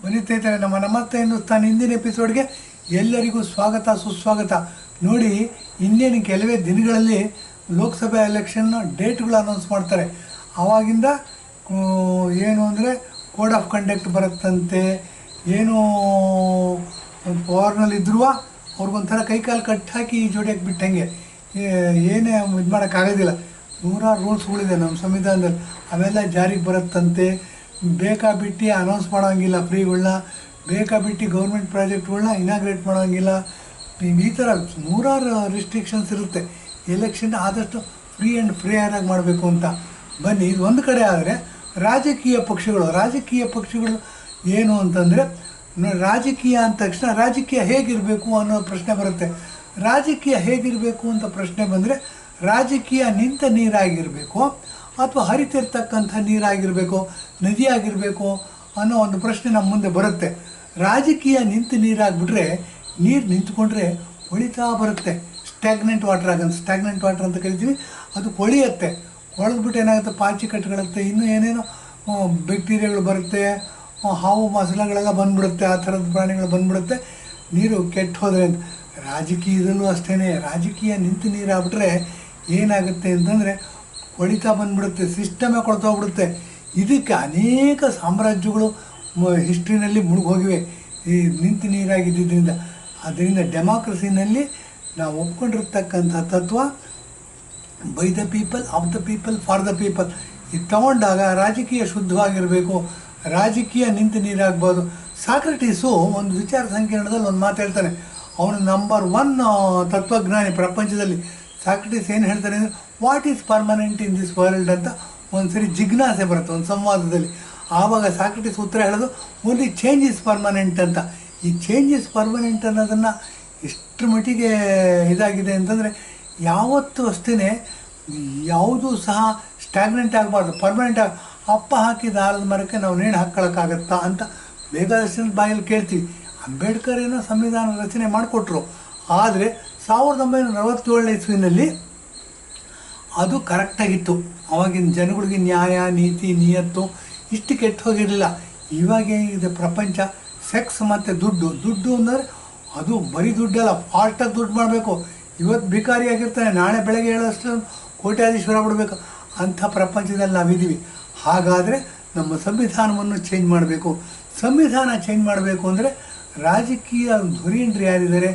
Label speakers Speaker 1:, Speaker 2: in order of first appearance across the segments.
Speaker 1: ವನಿತೈತಾರೆ ನಮ್ಮ ನಮಸ್ತೆ ಹಿಂದೂಸ್ತಾನ್ ಹಿಂದಿನ ಎಪಿಸೋಡ್ಗೆ ಎಲ್ಲರಿಗೂ ಸ್ವಾಗತ ಸುಸ್ವಾಗತ. ನೋಡಿ, ಇನ್ನೇನು ಕೆಲವೇ ದಿನಗಳಲ್ಲಿ ಲೋಕಸಭೆ ಎಲೆಕ್ಷನ್ ಡೇಟ್ಗಳು ಅನೌನ್ಸ್ ಮಾಡ್ತಾರೆ. ಆವಾಗಿಂದ ಏನು ಅಂದರೆ ಕೋಡ್ ಆಫ್ ಕಂಡಕ್ಟ್ ಬರುತ್ತಂತೆ. ಏನು ಪವರ್ನಲ್ಲಿದ್ದರೂ ಅವ್ರಿಗೊಂಥರ ಕೈಕಾಲು ಕಟ್ಟಿ ಹಾಕಿ ಈ ಜೋಡಿಯಾಗಿ ಬಿಟ್ಟಂಗೆ ಏನೇ ಇದು ಮಾಡೋಕ್ಕಾಗೋದಿಲ್ಲ. ನೂರಾರು ರೂಲ್ಸ್ಗಳಿದೆ ನಮ್ಮ ಸಂವಿಧಾನದಲ್ಲಿ, ಅವೆಲ್ಲ ಜಾರಿಗೆ ಬರುತ್ತಂತೆ. ಬೇಕಾಬಿಟ್ಟು ಅನೌನ್ಸ್ ಮಾಡೋಂಗಿಲ್ಲ ಫ್ರೀಗಳನ್ನ, ಬೇಕಾಬಿಟ್ಟು ಗೌರ್ಮೆಂಟ್ ಪ್ರಾಜೆಕ್ಟ್ಗಳನ್ನ ಇನಾಗ್ರೇಟ್ ಮಾಡೋಂಗಿಲ್ಲ. ಈ ಥರ ನೂರಾರು ರಿಸ್ಟ್ರಿಕ್ಷನ್ಸ್ ಇರುತ್ತೆ. ಎಲೆಕ್ಷನ್ ಆದಷ್ಟು ಫ್ರೀ ಆ್ಯಂಡ್ ಫೇರಾಗಿ ಮಾಡಬೇಕು ಅಂತ. ಬನ್ನಿ, ಇದು ಒಂದು ಕಡೆ. ಆದರೆ ರಾಜಕೀಯ ಪಕ್ಷಗಳು ಏನು ಅಂತಂದರೆ, ರಾಜಕೀಯ ಅಂದ ತಕ್ಷಣ ರಾಜಕೀಯ ಹೇಗಿರಬೇಕು ಅನ್ನೋ ಪ್ರಶ್ನೆ ಬರುತ್ತೆ. ರಾಜಕೀಯ ಹೇಗಿರಬೇಕು ಅಂತ ಪ್ರಶ್ನೆ ಬಂದರೆ, ರಾಜಕೀಯ ನಿಂತ ನೀರಾಗಿರಬೇಕು ಅಥವಾ ಹರಿತಿರ್ತಕ್ಕಂಥ ನೀರಾಗಿರಬೇಕು, ನದಿಯಾಗಿರಬೇಕು ಅನ್ನೋ ಒಂದು ಪ್ರಶ್ನೆ ನಮ್ಮ ಮುಂದೆ ಬರುತ್ತೆ. ರಾಜಕೀಯ ನಿಂತು ನೀರಾಗಿಬಿಟ್ರೆ, ನೀರು ನಿಂತ್ಕೊಂಡ್ರೆ ಹೊಳಿತಾ ಬರುತ್ತೆ. ಸ್ಟ್ಯಾಗ್ನೆಂಟ್ ವಾಟರ್ ಅಂತ ಕರಿತೀವಿ. ಅದು ಕೊಳೆಯುತ್ತೆ. ಕೊಳೆದ್ಬಿಟ್ಟು ಏನಾಗುತ್ತೆ, ಪಾಚಿ ಕಟ್ಟುತ್ತೆ, ಇನ್ನೂ ಏನೇನೋ ಬ್ಯಾಕ್ಟೀರಿಯಾಗಳು ಬರುತ್ತೆ, ಹಾವು ಮಸಲೆಗಳೆಲ್ಲ ಬಂದ್ಬಿಡುತ್ತೆ, ಆ ಥರದ ಪ್ರಾಣಿಗಳು ಬಂದ್ಬಿಡುತ್ತೆ ನೀರು ಕೆಟ್ಟು ಹೋದರೆ ಅಂತ. ರಾಜಕೀಯದಲ್ಲೂ ಅಷ್ಟೇ, ರಾಜಕೀಯ ನಿಂತು ನೀರಾಗ್ಬಿಟ್ರೆ ಏನಾಗುತ್ತೆ ಅಂತಂದರೆ ಕೊಳಿತಾ ಬಂದ್ಬಿಡುತ್ತೆ, ಸಿಸ್ಟಮೇ ಕೊಳ್ತೋಗ್ಬಿಡುತ್ತೆ. ಇದಕ್ಕೆ ಅನೇಕ ಸಾಮ್ರಾಜ್ಯಗಳು ಹಿಸ್ಟ್ರಿನಲ್ಲಿ ಮುಳುಗೋಗಿವೆ ಈ ನಿಂತು ನೀರಾಗಿದ್ದರಿಂದ. ಅದರಿಂದ ಡೆಮಾಕ್ರಸಿನಲ್ಲಿ ನಾವು ಒಪ್ಕೊಂಡಿರ್ತಕ್ಕಂಥ ತತ್ವ by the people, of the people, for the people. ಇದು ತಗೊಂಡಾಗ ರಾಜಕೀಯ ಶುದ್ಧವಾಗಿರಬೇಕು, ರಾಜಕೀಯ ನಿಂತು ನೀರಾಗ್ಬೋದು. ಸಾಕ್ರೆಟೀಸು ಒಂದು ವಿಚಾರ ಸಂಕಿರಣದಲ್ಲಿ ಒಂದು ಮಾತು ಹೇಳ್ತಾನೆ. ಅವನು ನಂಬರ್ 1 ತತ್ವಜ್ಞಾನಿ ಪ್ರಪಂಚದಲ್ಲಿ. ಸಾಕ್ರೆಟೀಸ್ ಏನು ಹೇಳ್ತಾನೆ ಅಂದರೆ, what is permanent in this world ಅಂತ ಒಂದು ಸರಿ ಜಿಜ್ಞಾಸೆ ಬರುತ್ತೆ ಒಂದು ಸಂವಾದದಲ್ಲಿ. ಆವಾಗ ಸಾಕ್ರೆಟೀಸ್ ಉತ್ತರ ಹೇಳೋದು, ಓನ್ಲಿ ಚೇಂಜ್ ಈಸ್ ಪರ್ಮನೆಂಟ್ ಅಂತ. ಈ ಚೇಂಜ್ ಈಸ್ ಪರ್ಮನೆಂಟ್ ಅನ್ನೋದನ್ನು ಎಷ್ಟು ಮಟ್ಟಿಗೆ ಇದಾಗಿದೆ ಅಂತಂದರೆ, ಯಾವತ್ತೂ ಅಷ್ಟೇ ಯಾವುದೂ ಸಹ ಸ್ಟ್ಯಾಗ್ನೆಂಟ್ ಆಗಬಾರ್ದು, ಪರ್ಮನೆಂಟ್ ಆಗಿ. ಅಪ್ಪ ಹಾಕಿದ ಆಲದ ಮರಕ್ಕೆ ನಾವು ನೇಣು ಹಾಕ್ಕೊಳ್ಳೋಕ್ಕಾಗತ್ತಾ ಅಂತ ಬೇಕಾದಷ್ಟು ಬಾಯಲ್ಲಿ ಕೇಳ್ತೀವಿ. ಅಂಬೇಡ್ಕರ್ ಏನೋ ಸಂವಿಧಾನ ರಚನೆ ಮಾಡಿಕೊಟ್ರು, ಆದರೆ 1947 ಇಸ್ವಿನಲ್ಲಿ ಅದು ಕರೆಕ್ಟಾಗಿತ್ತು. ಆವಾಗಿನ ಜನಗಳಿಗೆ ನ್ಯಾಯ, ನೀತಿ, ನಿಯತ್ತು ಇಷ್ಟು ಕೆಟ್ಟು ಹೋಗಿರಲಿಲ್ಲ. ಇವಾಗ ಏನಿದೆ ಪ್ರಪಂಚ, ಸೆಕ್ಸ್ ಮತ್ತು ದುಡ್ಡು ಅಂದರೆ ಅದು ಬರೀ ದುಡ್ಡಲ್ಲ, ಫಾಸ್ಟಾಗಿ ದುಡ್ಡು ಮಾಡಬೇಕು. ಇವತ್ತು ಭಿಕಾರಿಯಾಗಿರ್ತಾನೆ, ನಾಳೆ ಬೆಳಗ್ಗೆ ಹೇಳೋಷ್ಟು ಕೋಟ್ಯಾಧೀಶ್ವರ ಬಿಡಬೇಕು. ಅಂಥ ಪ್ರಪಂಚದಲ್ಲಿ ನಾವಿದ್ದೀವಿ. ಹಾಗಾದರೆ ನಮ್ಮ ಸಂವಿಧಾನವನ್ನು ಚೇಂಜ್ ಮಾಡಬೇಕು. ಸಂವಿಧಾನ ಚೇಂಜ್ ಮಾಡಬೇಕು ಅಂದರೆ ರಾಜಕೀಯ ಧುರೀಣರು ಯಾರಿದ್ದಾರೆ,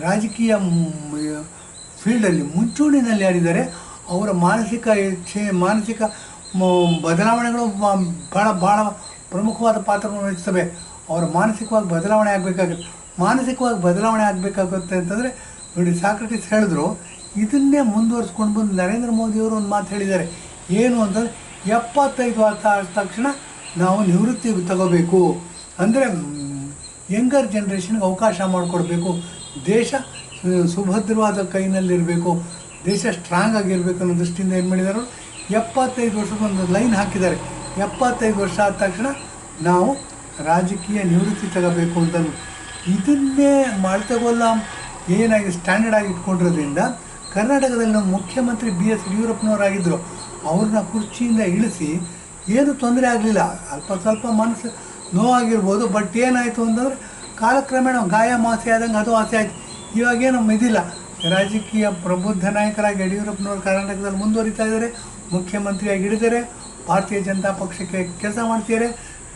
Speaker 1: ರಾಜಕೀಯ ಫೀಲ್ಡಲ್ಲಿ ಮುಂಚೂಣಿನಲ್ಲಿ ಯಾರಿದ್ದಾರೆ, ಅವರ ಮಾನಸಿಕ ಬದಲಾವಣೆಗಳು ಭಾಳ ಪ್ರಮುಖವಾದ ಪಾತ್ರವನ್ನು ವಹಿಸ್ತವೆ. ಅವರ ಮಾನಸಿಕವಾಗಿ ಬದಲಾವಣೆ ಆಗಬೇಕಾಗುತ್ತೆ ಅಂತಂದರೆ, ನೋಡಿ, ಸಾಕ್ರೆಟೀಸ್ ಹೇಳಿದ್ರು. ಇದನ್ನೇ ಮುಂದುವರಿಸ್ಕೊಂಡು ಬಂದು ನರೇಂದ್ರ ಮೋದಿಯವರು ಒಂದು ಮಾತು ಹೇಳಿದ್ದಾರೆ. ಏನು ಅಂತಂದರೆ, 75 ವರ್ಷ ಆದ ತಕ್ಷಣ ನಾವು ನಿವೃತ್ತಿ ತಗೋಬೇಕು. ಅಂದರೆ ಯಂಗರ್ ಜನ್ರೇಷನ್ಗೆ ಅವಕಾಶ ಮಾಡಿಕೊಡ್ಬೇಕು. ದೇಶ ಸುಭದ್ರವಾದ ಕೈನಲ್ಲಿರಬೇಕು, ದೇಶ ಸ್ಟ್ರಾಂಗ್ ಆಗಿರಬೇಕು ಅನ್ನೋ ದೃಷ್ಟಿಯಿಂದ ಏನು ಮಾಡಿದ್ದಾರೆ, 75 ವರ್ಷಕ್ಕೊಂದು ಲೈನ್ ಹಾಕಿದ್ದಾರೆ. 75 ವರ್ಷ ಆದ ತಕ್ಷಣ ನಾವು ರಾಜಕೀಯ ನಿವೃತ್ತಿ ತಗೋಬೇಕು ಅಂತ. ಇದನ್ನೇ ತಗೋಲ್ಲ ಏನಾಗಿ ಸ್ಟ್ಯಾಂಡರ್ಡ್ ಆಗಿ ಇಟ್ಕೊಂಡಿರೋದ್ರಿಂದ ಕರ್ನಾಟಕದಲ್ಲಿ ನಮ್ಮ ಮುಖ್ಯಮಂತ್ರಿ BS ಯಡಿಯೂರಪ್ಪನವರಾಗಿದ್ದರು. ಅವ್ರನ್ನ ಕುರ್ಚಿಯಿಂದ ಇಳಿಸಿ ಏನೂ ತೊಂದರೆ ಆಗಲಿಲ್ಲ. ಸ್ವಲ್ಪ ಮನಸ್ಸು ನೋವಾಗಿರ್ಬೋದು, ಬಟ್ ಏನಾಯಿತು ಅಂತಂದರೆ ಕಾಲಕ್ರಮೇಣ ಗಾಯ ಮಾಸೆ ಆದಂಗೆ ಅದು ಆಸೆ ಆಯಿತು. ಇವಾಗೇನು ಇದಿಲ್ಲ. ರಾಜಕೀಯ ಪ್ರಬುದ್ಧ ನಾಯಕರಾಗಿ ಯಡಿಯೂರಪ್ಪನವರು ಕರ್ನಾಟಕದಲ್ಲಿ ಮುಂದುವರಿತಾ ಇದ್ದಾರೆ, ಮುಖ್ಯಮಂತ್ರಿಯಾಗಿ ಹಿಡಿದರೆ, ಭಾರತೀಯ ಜನತಾ ಪಕ್ಷಕ್ಕೆ ಕೆಲಸ ಮಾಡ್ತಿದ್ದಾರೆ.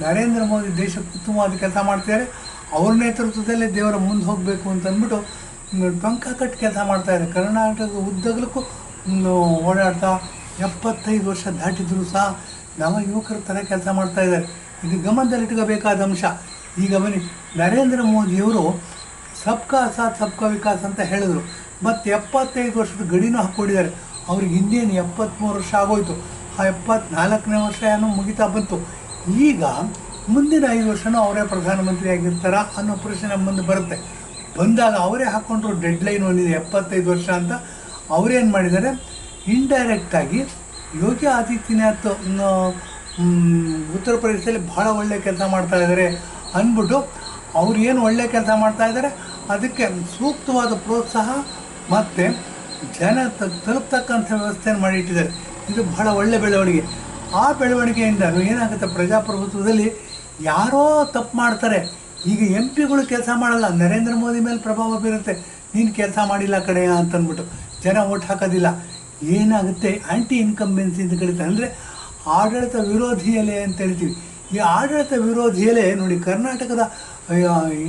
Speaker 1: ನರೇಂದ್ರ ಮೋದಿ ದೇಶಕ್ಕೆ ಉತ್ತಮವಾದ ಕೆಲಸ ಮಾಡ್ತಿದ್ದಾರೆ. ಅವ್ರ ನೇತೃತ್ವದಲ್ಲೇ ದೇವರ ಮುಂದೆ ಹೋಗಬೇಕು ಅಂತಂದ್ಬಿಟ್ಟು ಟೊಂಕ ಕಟ್ಟಿ ಕೆಲಸ ಮಾಡ್ತಾಯಿದ್ದಾರೆ. ಕರ್ನಾಟಕದ ಉದ್ದಗಲಕ್ಕೂ ಓಡಾಡ್ತಾ 75 ವರ್ಷ ದಾಟಿದ್ರು ಸಹ ನಮ್ಮ ಯುವಕರ ಥರ ಕೆಲಸ ಮಾಡ್ತಾಯಿದ್ದಾರೆ. ಇದು ಗಮನದಲ್ಲಿಟ್ಕೋಬೇಕಾದ ಅಂಶ. ಈಗ ಬನ್ನಿ, ನರೇಂದ್ರ ಮೋದಿಯವರು ಸಬ್ಕಾ ಸಾಥ್ ಸಬ್ಕಾ ವಿಕಾಸ್ ಅಂತ ಹೇಳಿದ್ರು. ಮತ್ತು 75 ವರ್ಷದ ಗಡಿನೂ ಹಾಕ್ಕೊಂಡಿದ್ದಾರೆ. ಅವ್ರಿಗೆ ಇನ್ನೇನು 73 ವರ್ಷ ಆಗೋಯ್ತು. ಆ 74ನೇ ವರ್ಷ ಏನೋ ಮುಗಿತಾ ಬಂತು. ಈಗ ಮುಂದಿನ 5 ವರ್ಷನೂ ಅವರೇ ಪ್ರಧಾನಮಂತ್ರಿ ಆಗಿರ್ತಾರ ಅನ್ನೋ ಪ್ರಶ್ನೆ ನಮ್ಮ ಮುಂದೆ ಬರುತ್ತೆ. ಬಂದಾಗ ಅವರೇ ಹಾಕ್ಕೊಂಡ್ರು ಡೆಡ್ಲೈನ್ ಒಂದಿದೆ 75 ವರ್ಷ ಅಂತ. ಅವರೇನು ಮಾಡಿದ್ದಾರೆ, ಇಂಡೈರೆಕ್ಟಾಗಿ ಯೋಗಿ ಆದಿತ್ಯನಾಥ್ ಉತ್ತರ ಪ್ರದೇಶದಲ್ಲಿ ಭಾಳ ಒಳ್ಳೆಯ ಕೆಲಸ ಮಾಡ್ತಾಯಿದ್ದಾರೆ ಅಂದ್ಬಿಟ್ಟು, ಅವ್ರು ಏನು ಒಳ್ಳೆಯ ಕೆಲಸ ಮಾಡ್ತಾಯಿದ್ದಾರೆ ಅದಕ್ಕೆ ಸೂಕ್ತವಾದ ಪ್ರೋತ್ಸಾಹ ಮತ್ತು ಜನ ತಲುಪ್ತಕ್ಕಂಥ ವ್ಯವಸ್ಥೆಯನ್ನು ಮಾಡಿಟ್ಟಿದ್ದಾರೆ. ಇದು ಬಹಳ ಒಳ್ಳೆಯ ಬೆಳವಣಿಗೆ. ಆ ಬೆಳವಣಿಗೆಯಿಂದ ಏನಾಗುತ್ತೆ, ಪ್ರಜಾಪ್ರಭುತ್ವದಲ್ಲಿ ಯಾರೋ ತಪ್ಪು ಮಾಡ್ತಾರೆ. ಈಗ ಎಂ ಪಿಗಳು ಕೆಲಸ ಮಾಡಲ್ಲ, ನರೇಂದ್ರ ಮೋದಿ ಮೇಲೆ ಪ್ರಭಾವ ಬೀರುತ್ತೆ, ನೀನು ಕೆಲಸ ಮಾಡಿಲ್ಲ ಕಡೆಯ ಅಂತಂದ್ಬಿಟ್ಟು ಜನ ಓಟ್ ಹಾಕೋದಿಲ್ಲ. ಏನಾಗುತ್ತೆ, ಆ್ಯಂಟಿ ಇನ್ಕಂಬೆನ್ಸಿ ಅಂತ ಕರೀತಾರೆ, ಅಂದರೆ ಆಡಳಿತ ವಿರೋಧಿ ಎಲೆ ಅಂತ ಹೇಳ್ತೀವಿ. ಈ ಆಡಳಿತ ವಿರೋಧಿ ಎಲೆ ನೋಡಿ, ಕರ್ನಾಟಕದ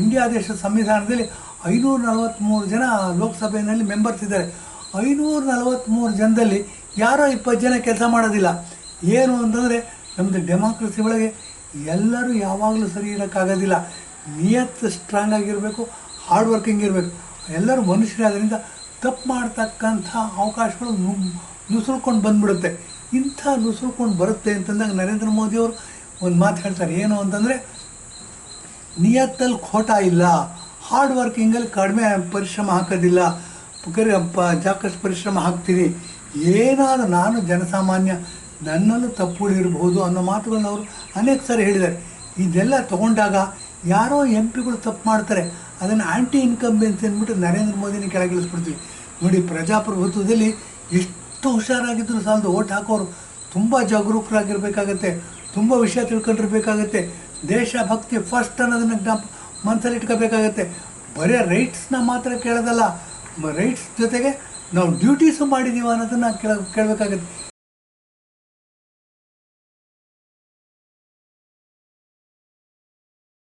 Speaker 1: ಇಂಡಿಯಾ ದೇಶದ ಸಂವಿಧಾನದಲ್ಲಿ 543 ಜನ ಲೋಕಸಭೆಯಲ್ಲಿ ಮೆಂಬರ್ಸ್ ಇದ್ದಾರೆ. 543 ಜನದಲ್ಲಿ ಯಾರೋ 20 ಜನ ಕೆಲಸ ಮಾಡೋದಿಲ್ಲ. ಏನು ಅಂತಂದರೆ ನಮ್ಮದು ಡೆಮಾಕ್ರಸಿ ಒಳಗೆ ಎಲ್ಲರೂ ಯಾವಾಗಲೂ ಸರಿ ಇರೋಕ್ಕಾಗೋದಿಲ್ಲ. ನಿಯತ್ತು ಸ್ಟ್ರಾಂಗ್ ಆಗಿರಬೇಕು, ಹಾರ್ಡ್ ವರ್ಕಿಂಗ್ ಇರಬೇಕು. ಎಲ್ಲರೂ ಮನುಷ್ಯರಾದ್ರಿಂದ ತಪ್ಪು ಮಾಡ್ತಕ್ಕಂಥ ಅವಕಾಶಗಳು ನುಸುಳ್ಕೊಂಡು ಬಂದ್ಬಿಡುತ್ತೆ. ಇಂಥ ನುಸುಳ್ಕೊಂಡು ಬರುತ್ತೆ ಅಂತಂದಾಗ ನರೇಂದ್ರ ಮೋದಿಯವರು ಒಂದು ಮಾತು ಹೇಳ್ತಾರೆ, ಏನು ಅಂತಂದರೆ ನಿಯತ್ತಲ್ಲಿ ಖೋಟ ಇಲ್ಲ, ಹಾರ್ಡ್ ವರ್ಕಿಂಗಲ್ಲಿ ಕಡಿಮೆ ಪರಿಶ್ರಮ ಹಾಕೋದಿಲ್ಲ, ಸಾಕಷ್ಟು ಪರಿಶ್ರಮ ಹಾಕ್ತೀನಿ. ಏನಾದರೂ ನಾನು ಜನಸಾಮಾನ್ಯ, ನನ್ನಲ್ಲೂ ತಪ್ಪುಗಳಿರ್ಬೋದು ಅನ್ನೋ ಮಾತುಗಳನ್ನ ಅವರು ಅನೇಕ ಸಾರಿ ಹೇಳಿದ್ದಾರೆ. ಇದೆಲ್ಲ ತೊಗೊಂಡಾಗ ಯಾರೋ ಎಂ ಪಿಗಳು ತಪ್ಪು ಮಾಡ್ತಾರೆ, ಅದನ್ನು ಆ್ಯಂಟಿ ಇನ್ಕಂಬೆನ್ಸಿ ಅಂದ್ಬಿಟ್ಟು ನರೇಂದ್ರ ಮೋದಿನ ಕೆಳಗಿಳಿಸ್ಬಿಡ್ತೀವಿ. ನೋಡಿ, ಪ್ರಜಾಪ್ರಭುತ್ವದಲ್ಲಿ ಎಷ್ಟು ಹುಷಾರಾಗಿದ್ದರೂ ಸಾಲದು, ಓಟ್ ಹಾಕೋರು ತುಂಬ ಜಾಗರೂಕರಾಗಿರ್ಬೇಕಾಗತ್ತೆ, ತುಂಬ ವಿಷಯ ತಿಳ್ಕೊಂಡಿರ್ಬೇಕಾಗತ್ತೆ, ದೇಶಭಕ್ತಿ ಫಸ್ಟ್ ಅನ್ನೋದನ್ನು ಮನಸ್ಸಲ್ಲಿ ಇಟ್ಕೋಬೇಕಾಗತ್ತೆ. ಬರೀ ರೈಟ್ಸ್ನ ಮಾತ್ರ ಕೇಳೋದಲ್ಲ, ರೈಟ್ಸ್ ಜೊತೆಗೆ ನಾವು ಡ್ಯೂಟೀಸು ಮಾಡಿದ್ದೀವಿ ಅನ್ನೋದನ್ನು ಕೇಳಬೇಕಾಗತ್ತೆ.